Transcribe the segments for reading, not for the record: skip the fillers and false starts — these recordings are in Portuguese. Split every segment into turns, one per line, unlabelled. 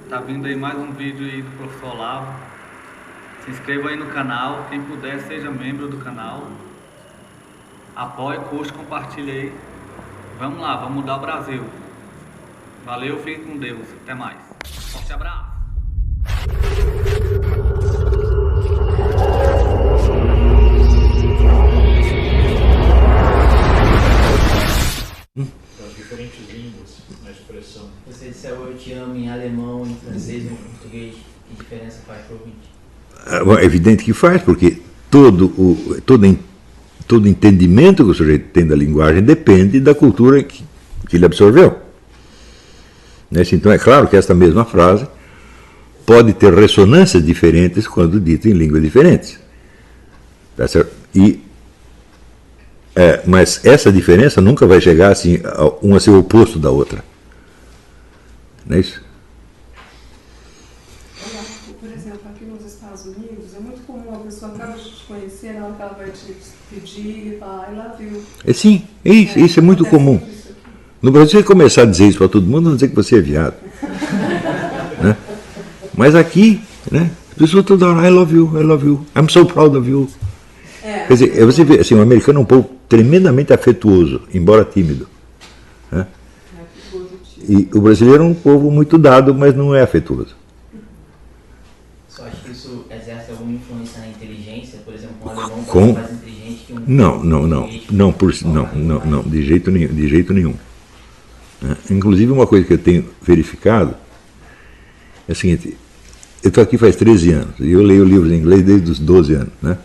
Tá vindo aí mais um vídeo aí do professor Olavo. Se inscreva aí no canal, quem puder seja membro do canal. Apoie, curte, compartilhe aí. Vamos lá, vamos mudar o Brasil. Valeu, fique com Deus. Até mais. Forte abraço.
Das diferentes línguas na expressão.
Você disse eu te amo em alemão, em francês, em português, que diferença faz para o ouvinte?
É evidente que faz, porque todo entendimento que o sujeito tem da linguagem depende da cultura que ele absorveu. Então é claro que esta mesma frase pode ter ressonâncias diferentes quando dita em línguas diferentes. Mas essa diferença nunca vai chegar assim, uma a ser o oposto da outra. Não é isso?
Por exemplo, aqui nos Estados Unidos, é muito comum a pessoa acaba de te conhecer, na hora que ela vai te pedir e falar, I love you.
Sim, isso é muito comum. No Brasil, se começar a dizer isso para todo mundo, vão dizer que você é viado. Né? Mas aqui, né, as pessoas toda hora, I love you, I'm so proud of you. Quer dizer, você vê, assim, o americano é um povo tremendamente afetuoso, embora tímido. Né? E o brasileiro é um povo muito dado, mas não é afetuoso.
Só acho que isso exerce alguma influência na inteligência, por exemplo, um alemão mais inteligente que um
Não, de jeito nenhum. Inclusive, uma coisa que eu tenho verificado é o seguinte: eu estou aqui faz 13 anos e eu leio livros em inglês desde os 12 anos. Né?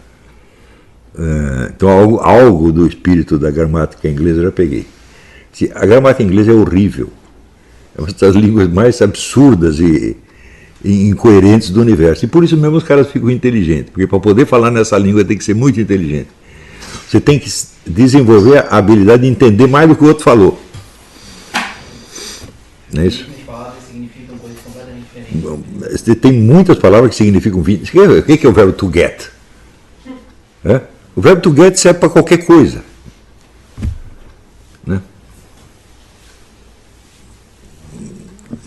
Então, algo do espírito da gramática inglesa eu já peguei. A gramática inglesa é horrível. É uma das línguas mais absurdas e incoerentes do universo. E por isso mesmo os caras ficam inteligentes, porque para poder falar nessa língua tem que ser muito inteligente. Você tem que desenvolver a habilidade de entender mais do que o outro falou. Não é isso?
Palavras significam coisas completamente diferentes.
Tem muitas palavras que significam 20. O que é o verbo to get? O verbo to get serve para qualquer coisa. Né?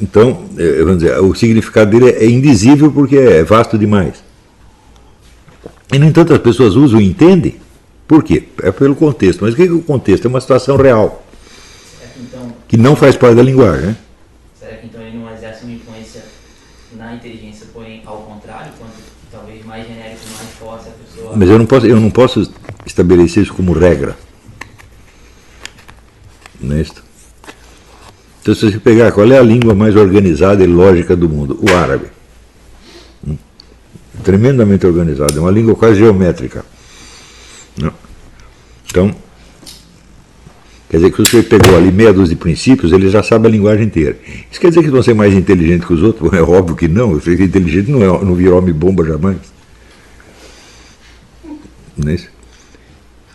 Então, vamos dizer, o significado dele é indizível porque é vasto demais. E, no entanto, as pessoas usam e entendem. Por quê? É pelo contexto. Mas o que é o contexto? É uma situação real. Que não faz parte da linguagem. Né?
Será que então ele não exerce uma influência na inteligência, porém ao contrário, quanto talvez mais genérico, mais forte a pessoa...
Mas eu não posso estabelecer isso como regra. Não é isso? Então, se você pegar qual é a língua mais organizada e lógica do mundo, o árabe. Tremendamente organizado, é uma língua quase geométrica. Não. Então, quer dizer que se você pegou ali meia dúzia de princípios, ele já sabe a linguagem inteira. Isso quer dizer que vão ser mais inteligentes que os outros? É óbvio que não. O sujeito inteligente não vira homem-bomba jamais. Não é isso?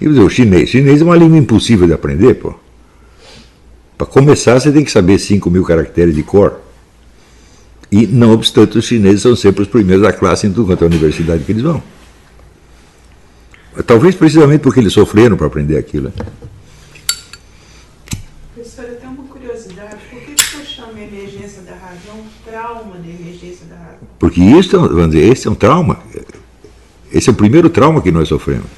E o chinês. O chinês é uma língua impossível de aprender, pô. Para começar, você tem que saber 5.000 caracteres de cor. E, não obstante, os chineses são sempre os primeiros da classe em tudo quanto é a universidade que eles vão. Talvez precisamente porque eles sofreram para aprender aquilo.
Professor, eu tenho uma curiosidade. Por que você chama a emergência da razão trauma da emergência da razão?
Porque isso, vamos dizer, esse é um trauma. Esse é o primeiro trauma que nós sofremos.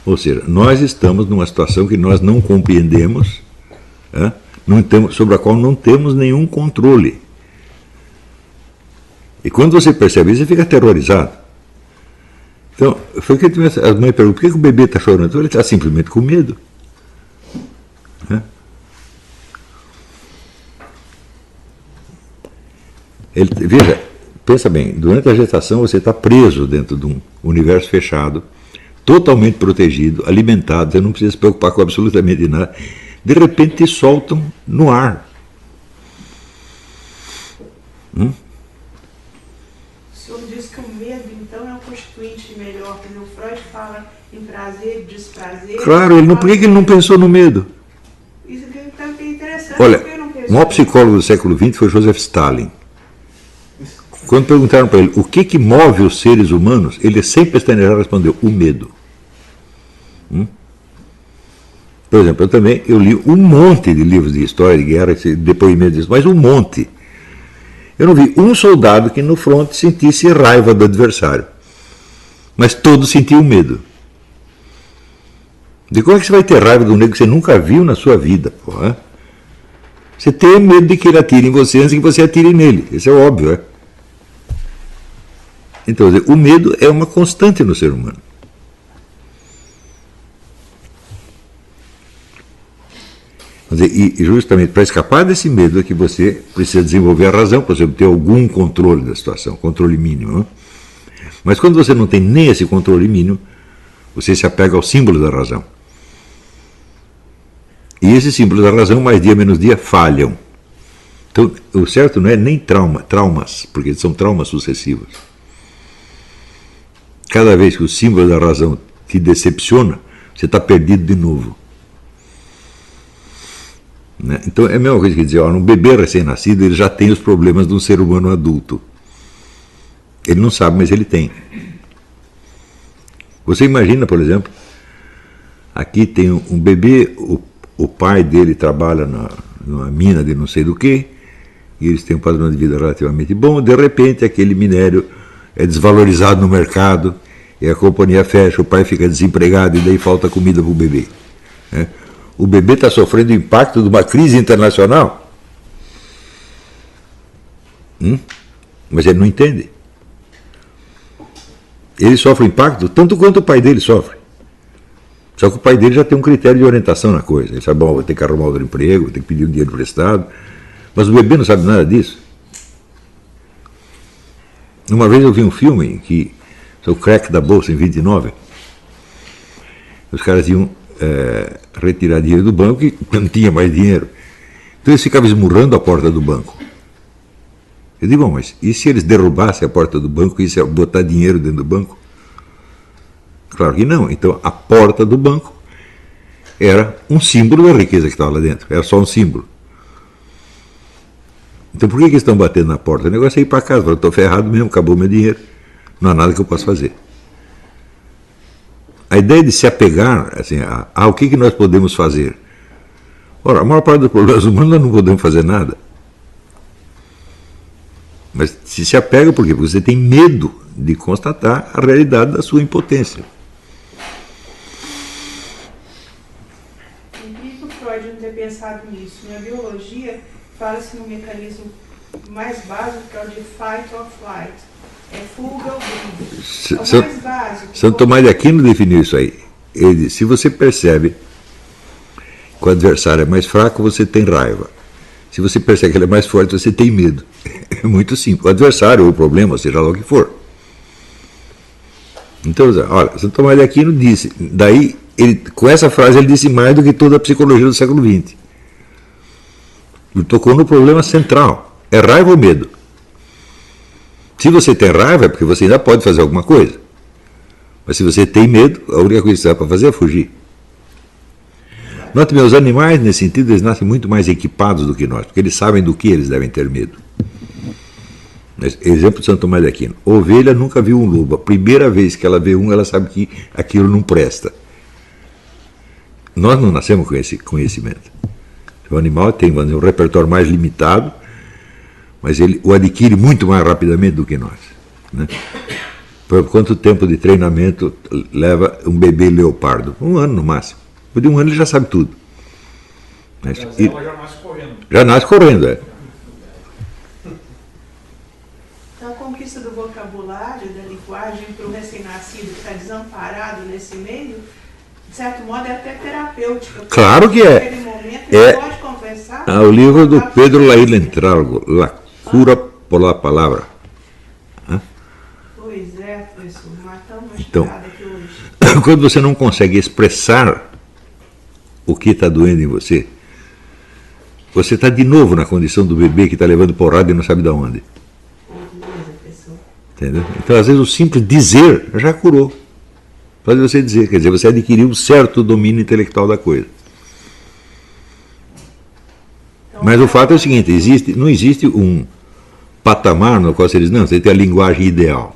Ou seja, nós estamos numa situação que nós não compreendemos, sobre a qual não temos nenhum controle. E quando você percebe isso, você fica aterrorizado. Então, foi o que a mãe perguntou: por que o bebê está chorando? Ele está simplesmente com medo. Veja, pensa bem, durante a gestação você está preso dentro de um universo fechado, totalmente protegido, alimentado, você não precisa se preocupar com absolutamente nada. De repente te soltam no ar.
O senhor diz que o medo, então, é um constituinte melhor, porque o Freud fala em prazer e desprazer.
Claro, por que ele não pensou no medo?
Isso é interessante.
Olha,
porque ele não pensou
o maior psicólogo do século XX foi Joseph Stalin. Quando perguntaram para ele o que move os seres humanos, ele sempre pestanejar respondeu: o medo. Por exemplo, eu li um monte de livros de história, de guerra, depoimentos disso, mas um monte. Eu não vi um soldado que no front sentisse raiva do adversário. Mas todos sentiam medo. De como é que você vai ter raiva de um negro que você nunca viu na sua vida? Porra? Você tem medo de que ele atire em você antes que você atire nele. Isso é óbvio, é? Então, o medo é uma constante no ser humano. E justamente para escapar desse medo é que você precisa desenvolver a razão, para você ter algum controle da situação, controle mínimo. Não? Mas quando você não tem nem esse controle mínimo, você se apega ao símbolo da razão. E esses símbolos da razão, mais dia menos dia, falham. Então, o certo não é nem traumas, porque são traumas sucessivos. Cada vez que o símbolo da razão te decepciona, você está perdido de novo. Né? Então é a mesma coisa que dizer, um bebê recém-nascido ele já tem os problemas de um ser humano adulto. Ele não sabe, mas ele tem. Você imagina, por exemplo, aqui tem um bebê, o pai dele trabalha numa mina de não sei do que, e eles têm um padrão de vida relativamente bom, de repente aquele minério é desvalorizado no mercado, e a companhia fecha, o pai fica desempregado e daí falta comida para o bebê. Né? O bebê está sofrendo o impacto de uma crise internacional. Mas ele não entende. Ele sofre o impacto tanto quanto o pai dele sofre. Só que o pai dele já tem um critério de orientação na coisa. Ele sabe, bom, vou ter que arrumar outro emprego, vou ter que pedir um dinheiro emprestado. Mas o bebê não sabe nada disso. Uma vez eu vi um filme em que o crack da bolsa em 29, os caras iam retirar dinheiro do banco e não tinha mais dinheiro. Então eles ficavam esmurrando a porta do banco. Eu digo, bom, mas e se eles derrubassem a porta do banco e isso botar dinheiro dentro do banco? Claro que não. Então a porta do banco era um símbolo da riqueza que estava lá dentro. Era só um símbolo. Então por que eles estão batendo na porta? O negócio é ir para casa. Eu estou ferrado mesmo, acabou meu dinheiro. Não há nada que eu possa fazer. A ideia de se apegar assim, o que nós podemos fazer? Ora, a maior parte dos problemas humanos nós não podemos fazer nada. Mas se apega por quê? Porque você tem medo de constatar a realidade da sua impotência.
É incrível o Freud não ter pensado nisso. Na biologia, fala-se no mecanismo mais básico, que é o de fight or flight. É fuga ou briga. É o mais básico.
Santo Tomás de Aquino definiu isso aí. Ele disse, se você percebe que o adversário é mais fraco, você tem raiva. Se você percebe que ele é mais forte, você tem medo. É muito simples. O adversário ou o problema, seja lá o que for. Então, olha, Santo Tomás de Aquino disse, daí, com essa frase ele disse mais do que toda a psicologia do século XX. Ele tocou no problema central. É raiva ou medo? Se você tem raiva é porque você ainda pode fazer alguma coisa. Mas se você tem medo, a única coisa que você vai para fazer é fugir. Note bem, os animais, nesse sentido, eles nascem muito mais equipados do que nós, porque eles sabem do que eles devem ter medo. Exemplo de Santo Tomás de Aquino. A ovelha nunca viu um lobo. A primeira vez que ela vê um, ela sabe que aquilo não presta. Nós não nascemos com esse conhecimento. O animal tem, vamos dizer, um repertório mais limitado, mas ele o adquire muito mais rapidamente do que nós. Né? Por quanto tempo de treinamento leva um bebê leopardo? 1 ano no máximo. Por de 1 ano ele já sabe tudo.
Mas ela já nasce correndo.
Já nasce correndo, é.
Então a conquista do vocabulário, da linguagem para o recém-nascido que está desamparado nesse meio, de certo modo é até terapêutica.
Claro que é.
Naquele momento ele pode conversar.
O livro do Pedro Laíla Entralgo, La Cura por la Palavra.
Pois é, professor, matamos uma
Então,
estrada aqui hoje.
quando você não consegue expressar o que está doendo em você, você está de novo na condição do bebê que está levando porrada e não sabe de onde.
Beleza, professor.
Entendeu? Então, às vezes, o simples dizer já curou. Só de você dizer, quer dizer, você adquiriu um certo domínio intelectual da coisa.
Então,
Mas o fato é o seguinte, não existe um patamar no qual você diz, não, você tem a linguagem ideal.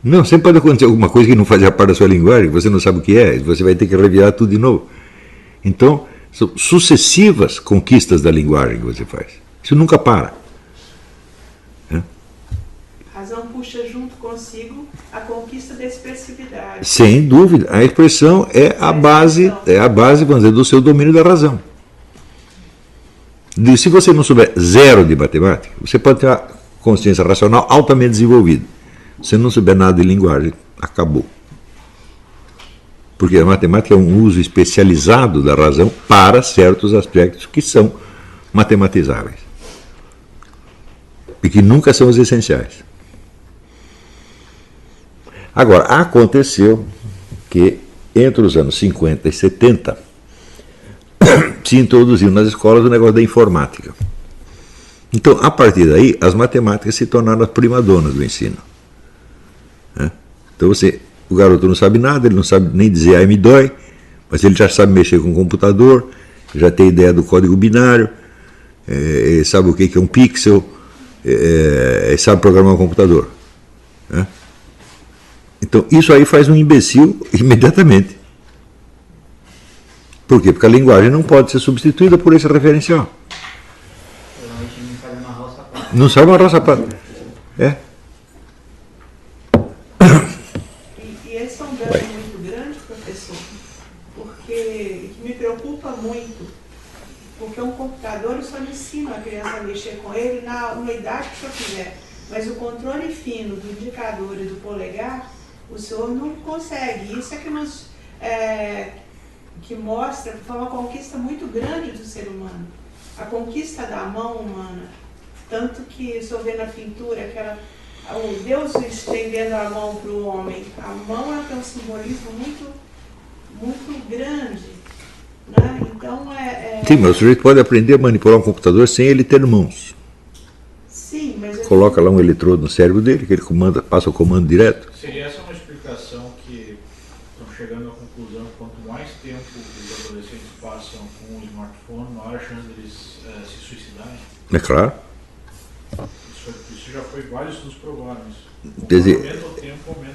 Não, sempre pode acontecer alguma coisa que não fazia parte da sua linguagem, que você não sabe o que é, e você vai ter que revirar tudo de novo. Então, são sucessivas conquistas da linguagem que você faz. Isso nunca para.
A razão puxa junto consigo a conquista da expressividade.
Sem dúvida, a expressão é a base, vamos dizer, do seu domínio da razão. Se você não souber zero de matemática, você pode ter uma consciência racional altamente desenvolvida. Se não souber nada de linguagem, acabou. Porque a matemática é um uso especializado da razão para certos aspectos que são matematizáveis. E que nunca são os essenciais. Agora, aconteceu que entre os anos 50 e 70 se introduziu nas escolas o negócio da informática. Então, a partir daí, as matemáticas se tornaram as primadonas do ensino. Então, o garoto não sabe nada, ele não sabe nem dizer ai me dói, mas ele já sabe mexer com o computador, já tem ideia do código binário, ele sabe o que é um pixel, ele sabe programar um computador. Então, isso aí faz um imbecil imediatamente. Por quê? Porque a linguagem não pode ser substituída por esse referencial. Não sabe amarrar o sapato.
E esse é um dano muito grande, professor, porque me preocupa muito, porque um computador eu só ensino a criança a mexer com ele na idade que eu quiser, mas o controle fino do indicador e do polegar, o senhor não consegue. Isso é que nos... que mostra que foi uma conquista muito grande do ser humano, a conquista da mão humana, tanto que o senhor vê na pintura o Deus estendendo a mão para o homem, a mão ela tem um simbolismo muito grande, né? Então
Sim, mas o sujeito pode aprender a manipular um computador sem ele ter mãos.
Sim, mas
coloca lá um eletrodo no cérebro dele, que ele passa o comando direto.
Seria essa uma explicação que estão chegando à conclusão que quanto mais tempo os adolescentes passam com o smartphone, maior a chance deles se suicidarem?
É claro.
Isso já foi vários estudos provaram isso.
Quer dizer,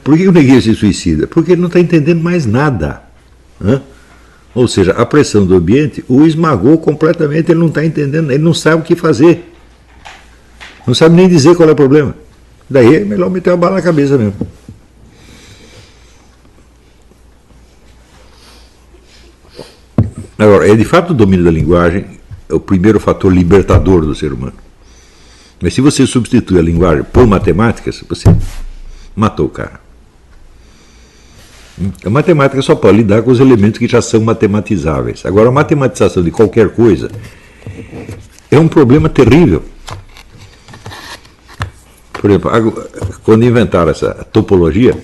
por que o neguinho se suicida? Porque ele não está entendendo mais nada. Ou seja, a pressão do ambiente o esmagou completamente, ele não está entendendo, ele não sabe o que fazer. Não sabe nem dizer qual é o problema. Daí é melhor meter a bala na cabeça mesmo. Agora, de fato o domínio da linguagem é o primeiro fator libertador do ser humano. Mas se você substitui a linguagem por matemáticas, você matou o cara. A matemática só pode lidar com os elementos que já são matematizáveis. Agora, a matematização de qualquer coisa é um problema terrível. Por exemplo, quando inventaram essa topologia,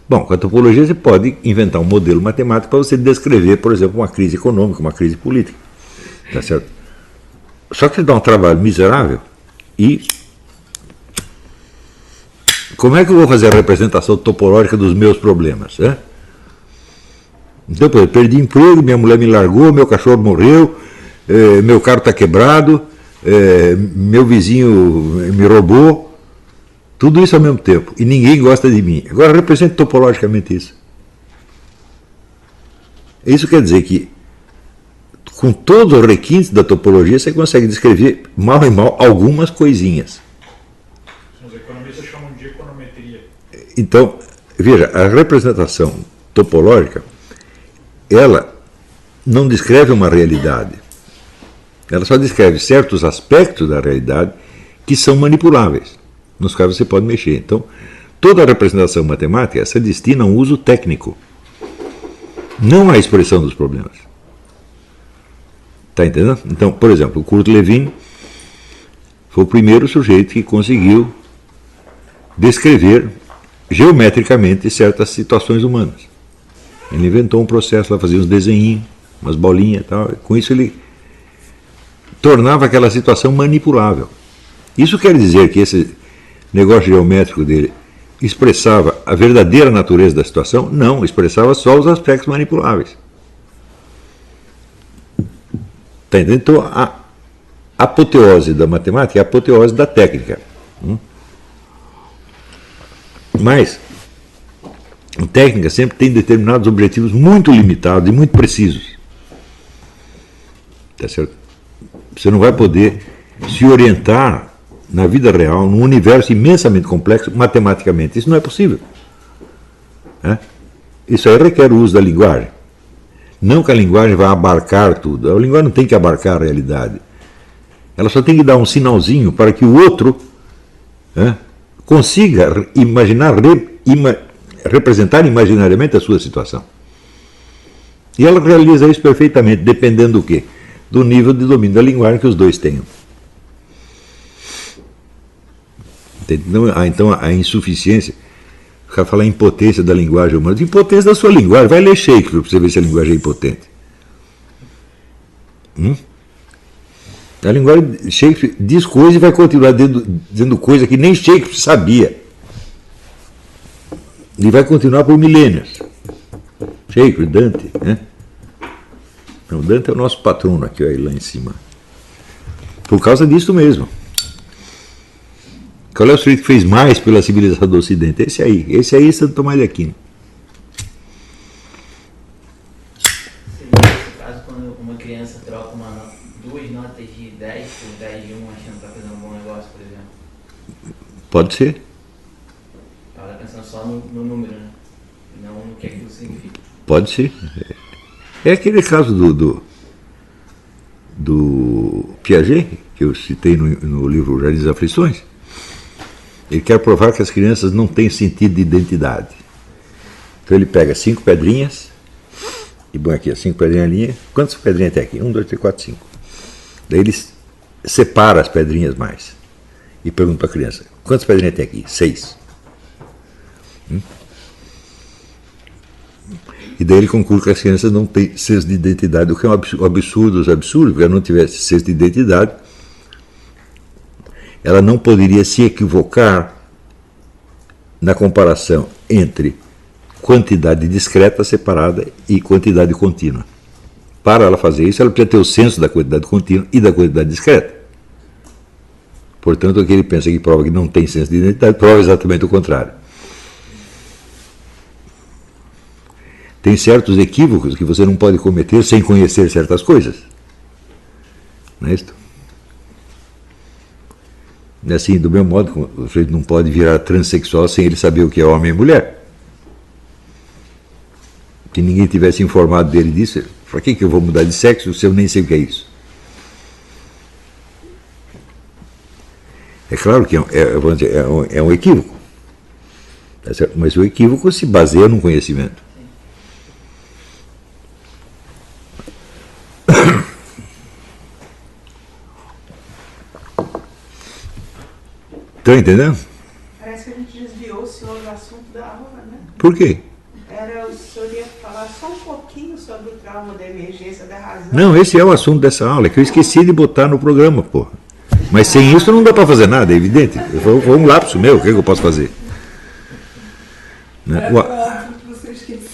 bom, com a topologia você pode inventar um modelo matemático para você descrever, por exemplo, uma crise econômica, uma crise política. Tá certo? Só que dá um trabalho miserável. E como é que eu vou fazer a representação topológica dos meus problemas? Então, eu perdi emprego, minha mulher me largou, meu cachorro morreu, meu carro está quebrado, meu vizinho me roubou, tudo isso ao mesmo tempo, e ninguém gosta de mim. Agora represente topologicamente isso. Isso quer dizer que com todos os requintes da topologia você consegue descrever mal e mal algumas coisinhas.
Os economistas chamam de econometria.
Então, veja, a representação topológica, ela não descreve uma realidade. Ela só descreve certos aspectos da realidade que são manipuláveis, nos quais você pode mexer. Então, toda a representação matemática se destina a um uso técnico, não à expressão dos problemas. Está entendendo? Então, por exemplo, o Kurt Lewin foi o primeiro sujeito que conseguiu descrever geometricamente certas situações humanas. Ele inventou um processo lá, fazia uns desenhinhos, umas bolinhas e tal. Com isso ele tornava aquela situação manipulável. Isso quer dizer que esse negócio geométrico dele expressava a verdadeira natureza da situação? Não, expressava só os aspectos manipuláveis. Tá entendendo? Então, a apoteose da matemática é a apoteose da técnica. Mas a técnica sempre tem determinados objetivos muito limitados e muito precisos. Tá certo? Você não vai poder se orientar na vida real, num universo imensamente complexo, matematicamente. Isso não é possível. Isso aí requer o uso da linguagem. Não que a linguagem vá abarcar tudo. A linguagem não tem que abarcar a realidade. Ela só tem que dar um sinalzinho para que o outro consiga imaginar, representar imaginariamente a sua situação. E ela realiza isso perfeitamente, dependendo do quê? Do nível de domínio da linguagem que os dois tenham. Então a insuficiência, o cara fala impotência da linguagem humana, impotência da sua linguagem, vai ler Shakespeare para você ver se a linguagem é impotente. A linguagem, Shakespeare diz coisa e vai continuar dizendo coisa que nem Shakespeare sabia. E vai continuar por milênios. Shakespeare, Dante, Não, Dante é o nosso patrono aqui, ó, lá em cima. Por causa disso mesmo. Qual é o sujeito que fez mais pela civilização do Ocidente? Esse aí, Santo Tomás de Aquino.
Nesse caso, quando uma criança troca duas notas de 10 por 10 de 1 achando que está fazendo um bom negócio, por exemplo?
Pode ser.
Ela está pensando só no número, né? Não no que aquilo significa.
Pode ser. É aquele caso do Piaget, que eu citei no livro Jardim das Aflições. Ele quer provar que as crianças não têm sentido de identidade. Então ele pega 5 pedrinhas, e põe aqui, 5 pedrinhas na linha. Quantas pedrinhas tem aqui? 1, 2, 3, 4, 5. Daí ele separa as pedrinhas mais. E pergunta para a criança, quantas pedrinhas tem aqui? 6. E daí ele conclui que as crianças não têm senso de identidade, o que é um absurdo dos absurdos, porque ela não tivesse senso de identidade, ela não poderia se equivocar na comparação entre quantidade discreta separada e quantidade contínua. Para ela fazer isso, ela precisa ter o senso da quantidade contínua e da quantidade discreta. Portanto, o que ele pensa que prova que não tem senso de identidade, prova exatamente o contrário. Tem certos equívocos que você não pode cometer sem conhecer certas coisas. Não é isso? Assim, do mesmo modo, o sujeito não pode virar transexual sem ele saber o que é homem e mulher. Se ninguém tivesse informado dele disso, para que eu vou mudar de sexo se eu nem sei o que é isso? É claro que é um equívoco. Mas o equívoco se baseia num conhecimento. Estão entendendo?
Parece que a gente desviou o senhor do assunto da aula, né?
Por quê?
O senhor ia falar só um pouquinho sobre o trauma da emergência da razão.
Não, esse é o assunto dessa aula, que eu esqueci de botar no programa, pô. Mas sem isso não dá para fazer nada, é evidente. Foi um lapso meu, o que eu posso fazer?
Era tão óbvio que você esquecia.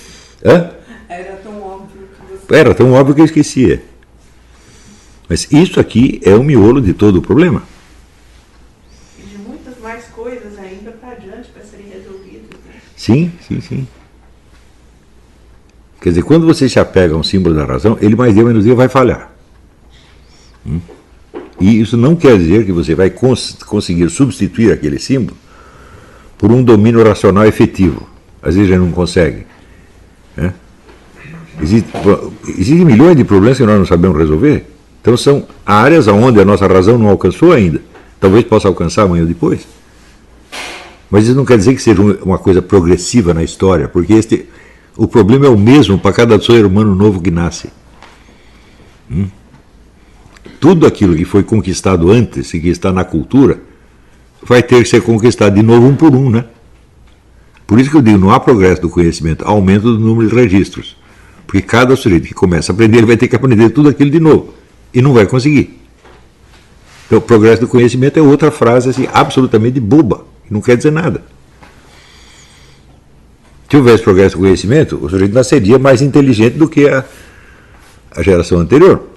Hã?
Era tão óbvio que você...
Era tão óbvio que eu esquecia. Mas isso aqui é o miolo de todo o problema.
E de muitas mais coisas ainda para adiante para serem resolvidas. Né?
Sim, sim, sim. Quer dizer, quando você se apega a um símbolo da razão, ele mais dia menos dia vai falhar. E isso não quer dizer que você vai conseguir substituir aquele símbolo por um domínio racional efetivo. Às vezes já não consegue. Existem milhões de problemas que nós não sabemos resolver. Então são áreas onde a nossa razão não alcançou ainda. Talvez possa alcançar amanhã ou depois. Mas isso não quer dizer que seja uma coisa progressiva na história, porque o problema é o mesmo para cada ser humano novo que nasce. Tudo aquilo que foi conquistado antes e que está na cultura vai ter que ser conquistado de novo um por um, né? Por isso que eu digo, não há progresso do conhecimento, há aumento do número de registros. Porque cada sujeito que começa a aprender, ele vai ter que aprender tudo aquilo de novo. E não vai conseguir. Então, o progresso do conhecimento é outra frase assim, absolutamente boba, que não quer dizer nada. Se houvesse progresso do conhecimento, o sujeito nasceria mais inteligente do que a geração anterior.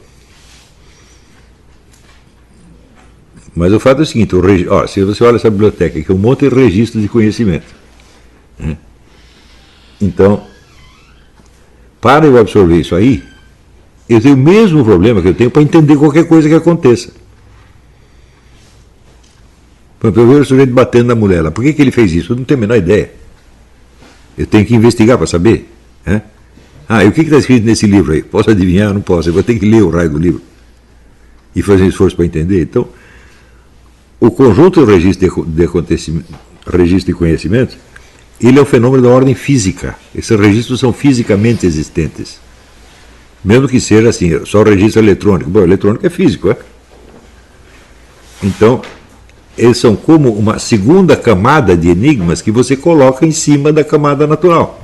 Mas o fato é o seguinte, se você olha essa biblioteca, que é um monte de registros de conhecimento. Então, para eu absorver isso aí, eu tenho o mesmo problema que eu tenho para entender qualquer coisa que aconteça. Eu vejo o sujeito batendo na mulher lá. Por que ele fez isso? Eu não tenho a menor ideia. Eu tenho que investigar para saber. Né? E o que está escrito nesse livro aí? Posso adivinhar? Não posso. Eu vou ter que ler o raio do livro e fazer um esforço para entender. Então, o conjunto do registro de conhecimento, ele é um fenômeno da ordem física. Esses registros são fisicamente existentes. Mesmo que seja assim, só o registro eletrônico. Bom, o eletrônico é físico, é? Então, eles são como uma segunda camada de enigmas que você coloca em cima da camada natural.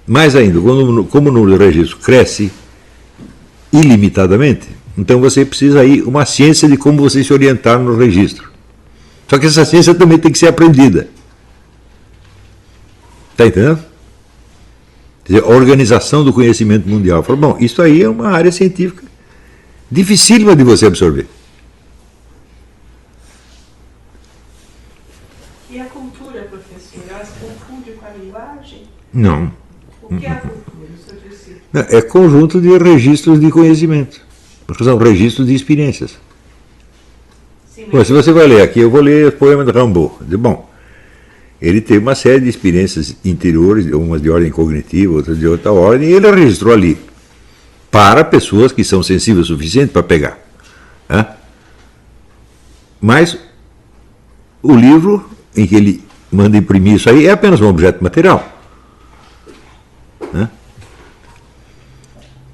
Mais ainda, como o número de registros cresce ilimitadamente, então você precisa aí uma ciência de como você se orientar no registro. Só que essa ciência também tem que ser aprendida. Está entendendo? Quer dizer, a organização do conhecimento mundial. Fala, bom, isso aí é uma área científica dificílima de você absorver.
E a cultura, professor, ela se confunde com a linguagem?
Não.
O que é a cultura, o senhor disse?
É conjunto de registros de conhecimento. Porque são registros de experiências.
Sim,
Bom, se você vai ler aqui, eu vou ler o poema de Rimbaud. Bom, ele teve uma série de experiências interiores, umas de ordem cognitiva, outras de outra ordem, e ele registrou ali. Para pessoas que são sensíveis o suficiente para pegar. Né? Mas o livro em que ele manda imprimir isso aí é apenas um objeto material. Né?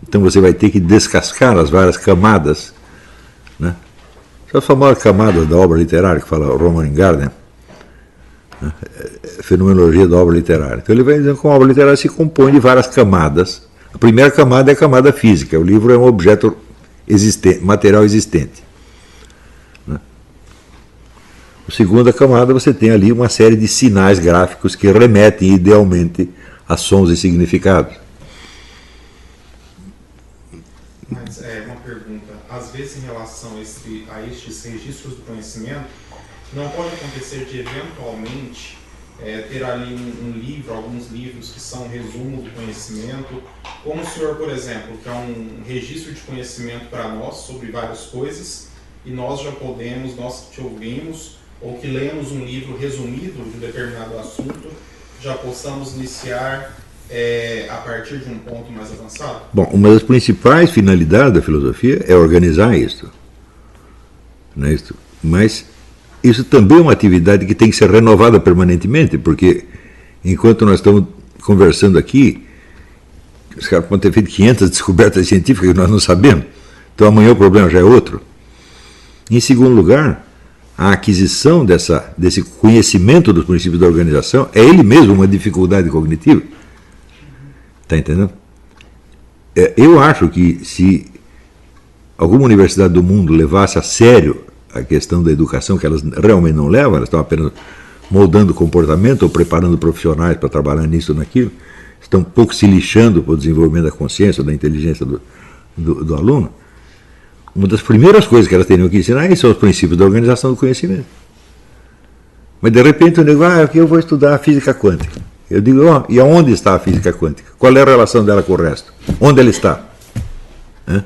Então você vai ter que descascar as várias camadas. Né? São as famosas camadas da obra literária que fala Roman Gardner. Né? Fenomenologia da obra literária. Então ele vai dizendo que a obra literária se compõe de várias camadas. A primeira camada é a camada física. O livro é um objeto existente, material existente. Né? A segunda camada você tem ali uma série de sinais gráficos que remetem idealmente a sons e significados.
Mas uma pergunta, às vezes em relação a estes registros do conhecimento, não pode acontecer de eventualmente ter ali um livro, alguns livros que são resumos do conhecimento, como o senhor, por exemplo, que é um registro de conhecimento para nós sobre várias coisas, e nós já podemos, nós que ouvimos, ou que lemos um livro resumido de um determinado assunto, já possamos iniciar a partir de um ponto mais avançado?
Bom, uma das principais finalidades da filosofia é organizar isto. Não é isto? Mas isso também é uma atividade que tem que ser renovada permanentemente, porque enquanto nós estamos conversando aqui, os caras podem ter feito 500 descobertas científicas que nós não sabemos. Então amanhã o problema já é outro. Em segundo lugar, a aquisição desse conhecimento dos princípios da organização é ele mesmo uma dificuldade cognitiva. Está entendendo? Eu acho que se alguma universidade do mundo levasse a sério a questão da educação, que elas realmente não levam, elas estão apenas moldando comportamento ou preparando profissionais para trabalhar nisso ou naquilo, estão um pouco se lixando para o desenvolvimento da consciência, da inteligência do aluno. Uma das primeiras coisas que elas teriam que ensinar são os princípios da organização do conhecimento. Mas de repente eu digo, aqui eu vou estudar a física quântica. Eu digo, e aonde está a física quântica? Qual é a relação dela com o resto? Onde ela está? A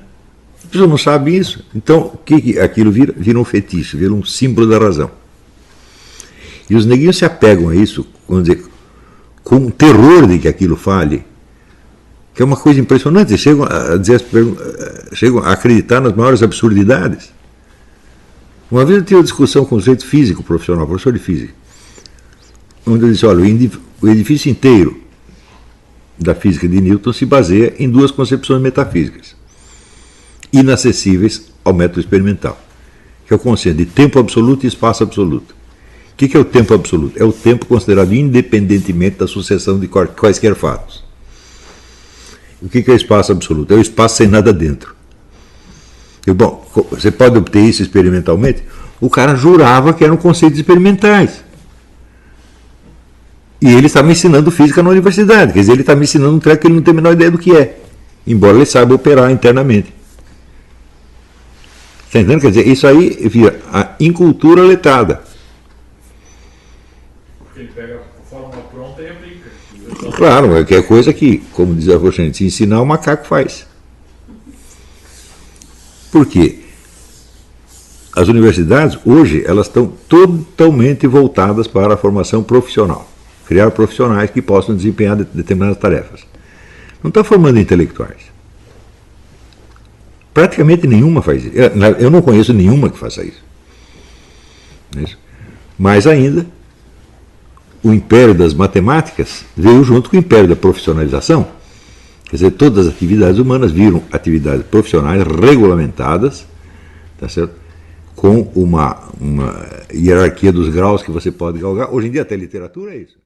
pessoa não sabe isso. Então, aquilo vira um fetiche, vira um símbolo da razão. E os neguinhos se apegam a isso, vamos dizer, com um terror de que aquilo fale, que é uma coisa impressionante. Chegam a acreditar nas maiores absurdidades. Uma vez eu tive uma discussão com um sujeito físico profissional, professor de física, onde eu disse, olha, o edifício inteiro da física de Newton se baseia em duas concepções metafísicas, inacessíveis ao método experimental, que é o conceito de tempo absoluto e espaço absoluto. O que é o tempo absoluto? É o tempo considerado independentemente da sucessão de quaisquer fatos. O que é o espaço absoluto? É o espaço sem nada dentro. Bom, você pode obter isso experimentalmente? O cara jurava que eram conceitos experimentais. E ele está me ensinando física na universidade. Quer dizer, ele está me ensinando um treco que ele não tem a menor ideia do que é. Embora ele saiba operar internamente. Está entendendo? Quer dizer, isso aí vira a incultura letrada.
Porque ele pega a fórmula pronta e aplica.
Claro, que é coisa que, como diz a Roxane, se ensinar o macaco faz. Por quê? as universidades, hoje, elas estão totalmente voltadas para a formação profissional. Criar profissionais que possam desempenhar determinadas tarefas. Não está formando intelectuais. Praticamente nenhuma faz isso. Eu não conheço nenhuma que faça isso. Mas ainda, o império das matemáticas veio junto com o império da profissionalização. Quer dizer, todas as atividades humanas viram atividades profissionais regulamentadas, tá certo? Com uma hierarquia dos graus que você pode galgar. Hoje em dia até literatura é isso.